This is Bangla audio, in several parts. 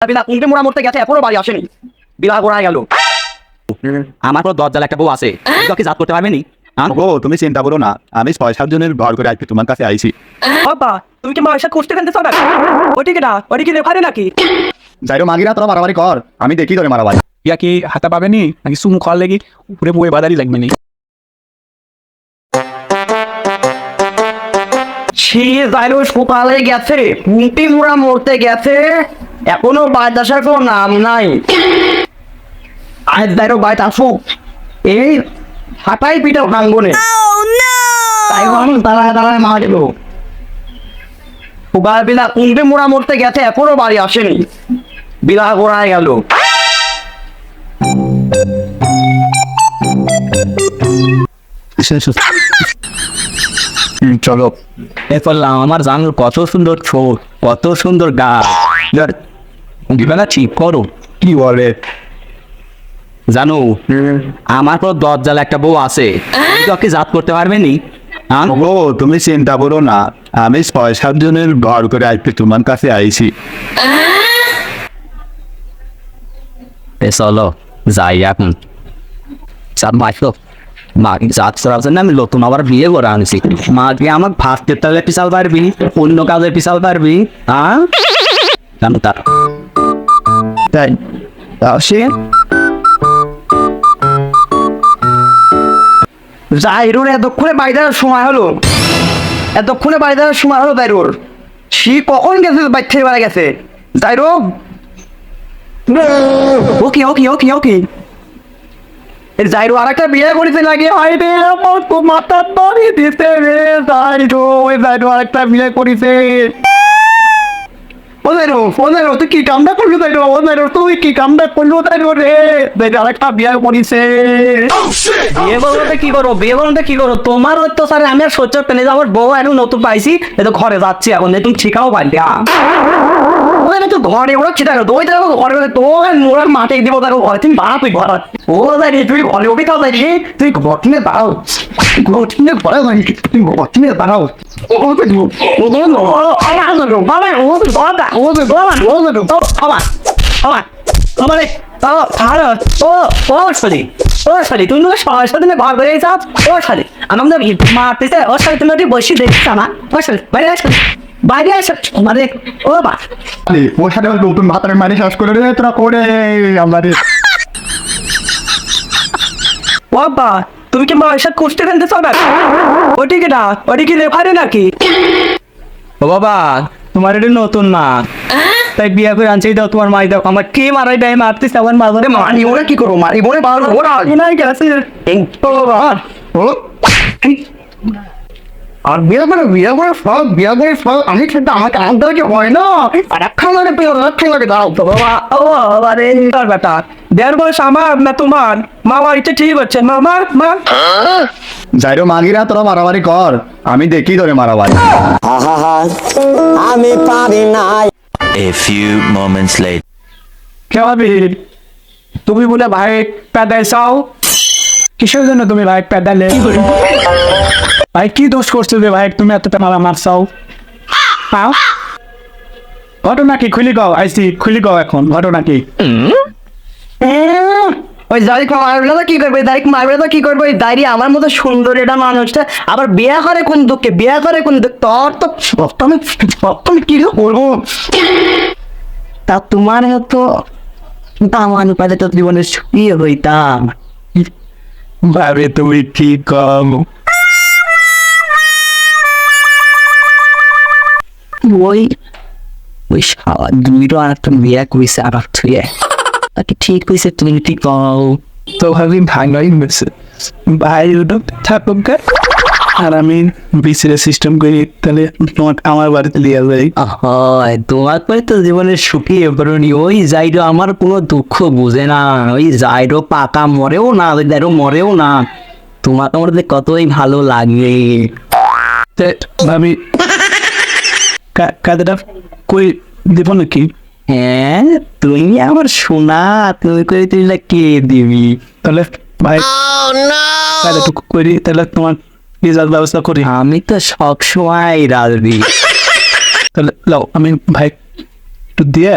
বিলা কুন্টে মোড়া মরতে গেছে এখনো বাড়ি আসেনি, বিলা গোড়ায় গেল। আমার তো দরজাল একটা বউ আছে, তোকে জাত করতে পারবে নি? ও তুমি চিন্তা করো না, আমি 6-7 জনের ঘর করে আজকে তোমার কাছে আইছি। বাবা তুমি কি মায়ের সাথে কুস্তি খেলতে চাও নাকি? ওইটিকে না ওইটিকে রেফারে নাকি? যাইরো মাগিরা তোরা মারামারি কর, আমি দেখি তোরে মারামারি। ইয়া কি হাতা পাবে নি নাকি চুমু খাওয়ার লাগি উপরে বয়ে বাদারি লাগবে নি? সে যাইরো সকালে গেছে, কুন্টে মোড়া মরতে গেছে, এখনো বাড়িতে আসার কোনো নাম নাই। আজ যাইরো বাড়িতে আসো, এই হাঁটাই পিঠা ভাঙ্গনে তাই আমি দাঁড়ায় দাঁড়ায় মা দেবো। সকাল বেলা কুন্টে মোড়া মরতে গেছে এখনো বাড়ি আসেনি, বিলা গোড়ায় গেল। চলো এরপর আমার জানো কত সুন্দর ছোট, কত সুন্দর গাছ, বিবেলা ঠিক করো। কি বলে? জানো আমার তো দরজাল একটা বউ আছে, তোকে জাত করতে পারবে নি? ও তুমি চিন্তা করো না, আমি 6-7 জনের ঘর করে আজকে তোমার কাছে আইছি। চলো যাই এখন। চাপ বাঁচলো মা জাত করার জন্য আমি নতুন আবার বিয়ে করে আনছি। মা কি আমার ফার্স্টের তালে পিছাল পারবি, অন্য কাজে পিছাল পারবি? হ্যাঁ জানো তার তাই সে যাইরোর এতক্ষণে বাড়ি দেওয়ার সময় হলো, এতক্ষণে বাড়ি দেওয়ার সময় হলো যাইরোর। সে কখন গেছে বাইর থেকে বেড়া গেছে যাইরো? ওকে ওকে ওকে ওকে যাইরো আর একটা বিয়ে করেছে নাকি? হাই রে আমার তো মাথা ধরে দিতে রে যাইরো, ওই যাইরো আর একটা বিয়ে করেছে। ও যাইরো তুই কি কামটা করলো যাইরো? ও যাইরো তুই কি কামটা করলো যাইরো রে? যাইরো আর একটা বিয়ে করেছে। বিয়ে বলতে কি করো, বিয়ে বলতে কি করো? তোমার তো স্যার আমি আর সহ্য পেলে আমার বউ এখন নতুন পাইছি, এ তো ঘরে যাচ্ছি এখন, তুমি ঠিকাও পাইলে ওখানে তো ঘরে ওরা খিদা করো, ওই দেখো ঘরে তোমার মোড়ার মাঠে দেবো দেখো ঘরে, তুমি বাড়া তুই ঘর। ও যাই রে তুই ঘরে ওকে খাও যাই রে, তুই ঘটনে দাঁড়াও, ঘটনে ঘরে যাই, তুই ঘটনে দাঁড়াও। তুমি সারাদিনে ঘর বেড়ে যাও। ও সারি আমাদের মারতেছে, ওর সাথে তুমি বসে দেখছি আমার। ও সারি বাইরে আসো, বাইরে আসো মানে। ও বা ওর সাথে নতুন ভাতারে মারি শেষ করে রে তোরা করে আমাদের। বাবা তুমি কি মায়ের সাথে কুস্তি খেলতে চাও না? ওটিকে না ওটিকে রেফারে নাকি? ও বাবা তোমার এটা নতুন না, তাই বিয়ে করে আনছি দাও তোমার মাই দাও। আমার কে মারাই দেয় মারতেছে আমার মা ধরে। মারি ওরা কি করো, মারি বলে বার ওরা নাই গেছে। আর বিয়ে করে সব আমি খেতে আমাকে আনতে কি হয় না? আর একটা মানে একটা লাগে দাও তো বাবা। ও আরে তার বেটা দেড় বয়স আমার না তোমার? মামা এটা ঠিক হচ্ছে মামা মা। যাইরো মাগিরা তোরা মারামারি কর, আমি দেখি তোরে মারামারি। আমি পারি না। A few moments later. কেমন তুমি বলে ভাই প্যাদাই চাও? কিসের জন্য তুমি ভাই প্যাদালে? ভাই কি দোষ করছো যে ভাই তুমি এতটা মারা মারছাও? হ্যাঁ ঘটনা কি খুলি গাও? আইসি খুলি গাও এখন ঘটনা কি? ওই দাড়ি মারবে না কি করবে? দাড়ি মারবে না কি করবে? ওই দাড়ি আমার মতো সুন্দর এটা মানুষটা আবার বিয়ে করে কোন দুঃখে, বিয়ে করে কোন দুঃখ? তোর তো আমি কি করবো? তা তোমার তো আমার পাইলে তো জীবনে শুয়ে হইতাম। ভাবে তুমি ঠিক কম। ওই ওই সারা দুইটা আর একটা বিয়ে করেছে আবার থুয়ে ঠিক হয়েছে, তুমি ঠিক কও। তো ভাবি ভাঙাই গেছে ভাই ওটা থাকুক আর আমি বিসিরে সিস্টেম করি, তাহলে তোমার আমার বাড়িতে লিয়ে যাই। হয় তোমার পরে তো জীবনে সুখী পড়নি। ওই যাইরো আমার কোনো দুঃখ বুঝে না, ওই যাইরো পাকা মরেও না, ওই যাইরো মরেও না। তোমার আমার কতই ভালো লাগে। ভাবি কাজটা কই দেব নাকি? হ্যাঁ তুমি আমার সোনা, তুমি করে তুইলে কে দিবি? তাহলে ভাই কাজটা করি, তাহলে তোমার রেজাল্ট ব্যবস্থা করি। আমি তো সবসময় রাজবি। তাহলে লাও আমি ভাই একটু দিয়ে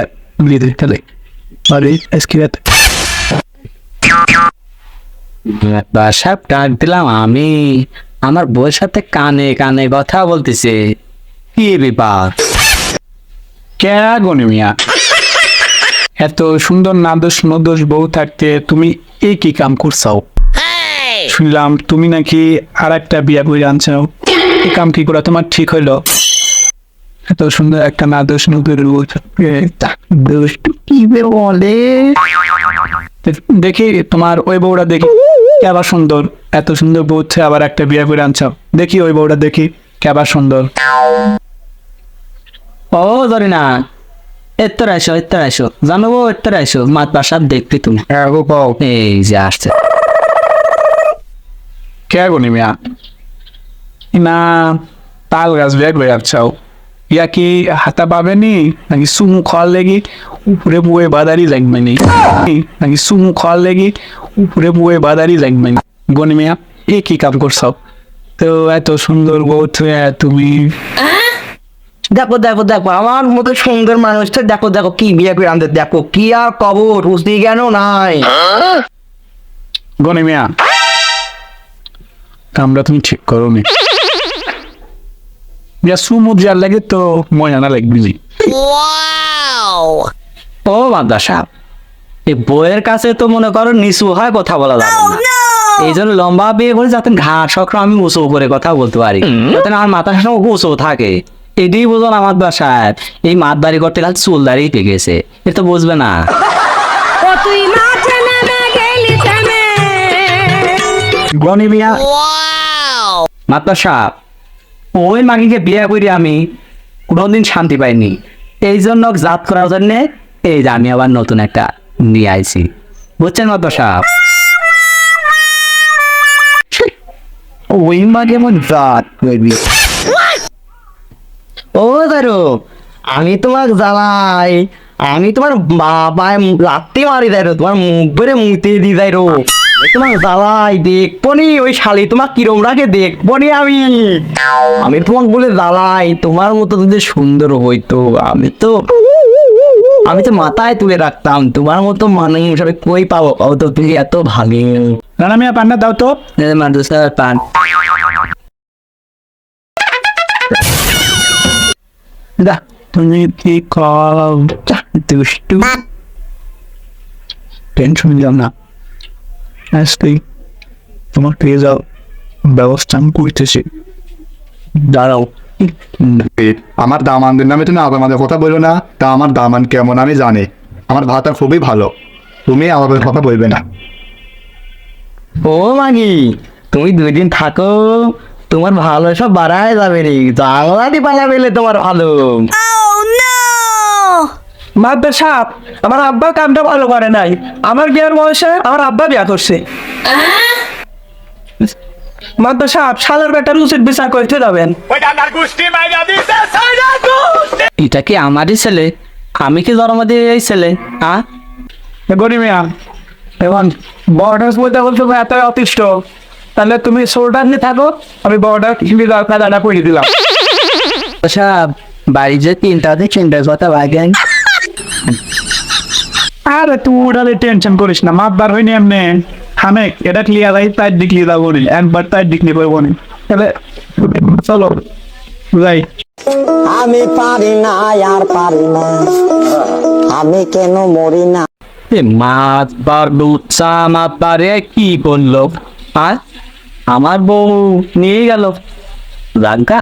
Lider, তাহলে আরে এসকিরাত বাসা ডাক দিলাম আমি, আমার বউয়ের সাথে কানে কানে কথা বলতেছে, কি বিপদ? কে গনি মিয়া, এত সুন্দর নাদোষ নদোষ বউ থাকতে তুমি এই কি কাম করছাও? শুনলাম তুমি নাকি আর একটা বিয়া করে আনছাও, এই কাম কি করে তোমার ঠিক হইলো? এত সুন্দর একটা নাদোষ নদোষ বউ থাকতে দুষ্টু কি বলে? দেখি তোমার ওই বউটা দেখি কেবা সুন্দর, এত সুন্দর বউ হচ্ছে আবার একটা বিয়া করে আনছাও, দেখি ওই বউটা দেখি কেবা সুন্দর। ও ধরে না, এত্তর আসো জানো, এত্তর আসো, মাত বাসার দেখবি তুমি। এই যে আসছে। কে গনি মিয়া, না তাল গাছ বেগ হয়ে যাচ্ছাও, ইয়া কি হাতা পাবেনি নাকি সুমু খাওয়ার লেগে উপরে বুয়ে বাদারি লাগবে নি, নাকি সুমু খাওয়ার লেগে উপরে বুয়ে বাদারি লাগবে নি? গনি মিয়া এ কি কাম করছাও? তো এত সুন্দর বউ তুমি দেখো দেখো দেখো আমার মতো সুন্দর মানুষটা দেখো দেখো কি বিয়ে করে আনতে, দেখো কি আর কবর বুঝতে কেন নাই। গনি মিয়া কামটা তুমি ঠিক করো নি, সুমু যার লাগে তো ময়না লাগবে নি। ও মাদ্রাসা, এই বইয়ের কাছে তো মনে করো নিচু হয় কথা বলা যাবে না, এই জন্য লম্বা বিয়ে করে যাতে ঘাট শক্র আমি উঁচু করে কথা বলতে পারি, যাতে আমার মাথার সঙ্গে উঁচু থাকে। এটাই বুঝুন আমার বাসায় এই মাত দাড়ি করতে গেলে চুল দাড়ি পেকেছে, এ তো বুঝবে না। গনি মিয়া মাদ্রাসা, ওই মাগিকে বিয়ে করি আমি কোনোদিন শান্তি পাইনি, এই জন্য জাত করার জন্য এই যে আমি আবার নতুন একটা নিয়ে আইছি, বুঝছেন মাদ্রাসা? ওই মাগে এমন জাত করবি। ও দারো, আমি তোমার জ্বালাই, আমি তোমার বাবায় লাত্তি মারি দেয় রো, তোমার মুখ বেড়ে মুতে দি দেয় রো, তোমার জ্বালাই দেখবো নি ওই শালি তোমার কিরম রাখে দেখবো নি আমি তোমাকে বলে জ্বালাই, তোমার মতো যদি সুন্দর হইতো আমি তো মাথায় তুলে রাখতাম, তোমার মতো মানুষ আমি কই পাবো, ও তো তুমি এত ভালো। রানা মিয়া পান্না দাও তো। মাদ্রাসা পান দা তুমি কি কল দুষ্টু, টেনশন নিলাম না, আজকে তোমার পেয়ে যাও ব্যবস্থা আমি করতেছি, দাঁড়াও। আমার দামানদের নামে তুমি আবার আমাদের কথা বলবে না, তা আমার দামান কেমন আমি জানি, আমার ভাতা খুবই ভালো, তুমি আমাদের কথা বলবে না। ও মাগি তুমি 2 দিন থাকো, তোমার ভালো সব বাড়ায় যাবে রে, জানলাটি পালা পেলে তোমার ভালো। মাদ্রাসা, আমার আব্বা কামটা ভালো করে নাই, আমার বিয়ের বয়সে আমার আব্বা বিয়া করছে। মাদ্রাসা শালার বেটার উচিত বিচার করতে যাবেন। এটা কি আমারই ছেলে? আমি কি জন্ম দিয়ে এই ছেলে? হ্যাঁ গনি মিয়া এখন বর্ডার বলতে বলতে এত অতিষ্ঠ, তাহলে তুমি শোল্ডার নিয়ে থাকো, আমি বর্ডার দাদা করে দিলাম। আচ্ছা, বাড়ি যে তিনটাতে কথা বাগেন। আরে তুই ওটাতে টেনশন করিস না, মাপবার হয়নি এমনি হামেক, এটা ক্লিয়ার হয় তাই দিক লিয়ে যাবো নি, একবার তাই দিক নিয়ে করবো নি, তাহলে চলো যাই। আমি পারি না আর পারি না, আমি কেন মরি না? মাছ বার লুচা মাছ বারে কি করলো? আর আমার বউ নিয়ে গেল রাঙ্কা।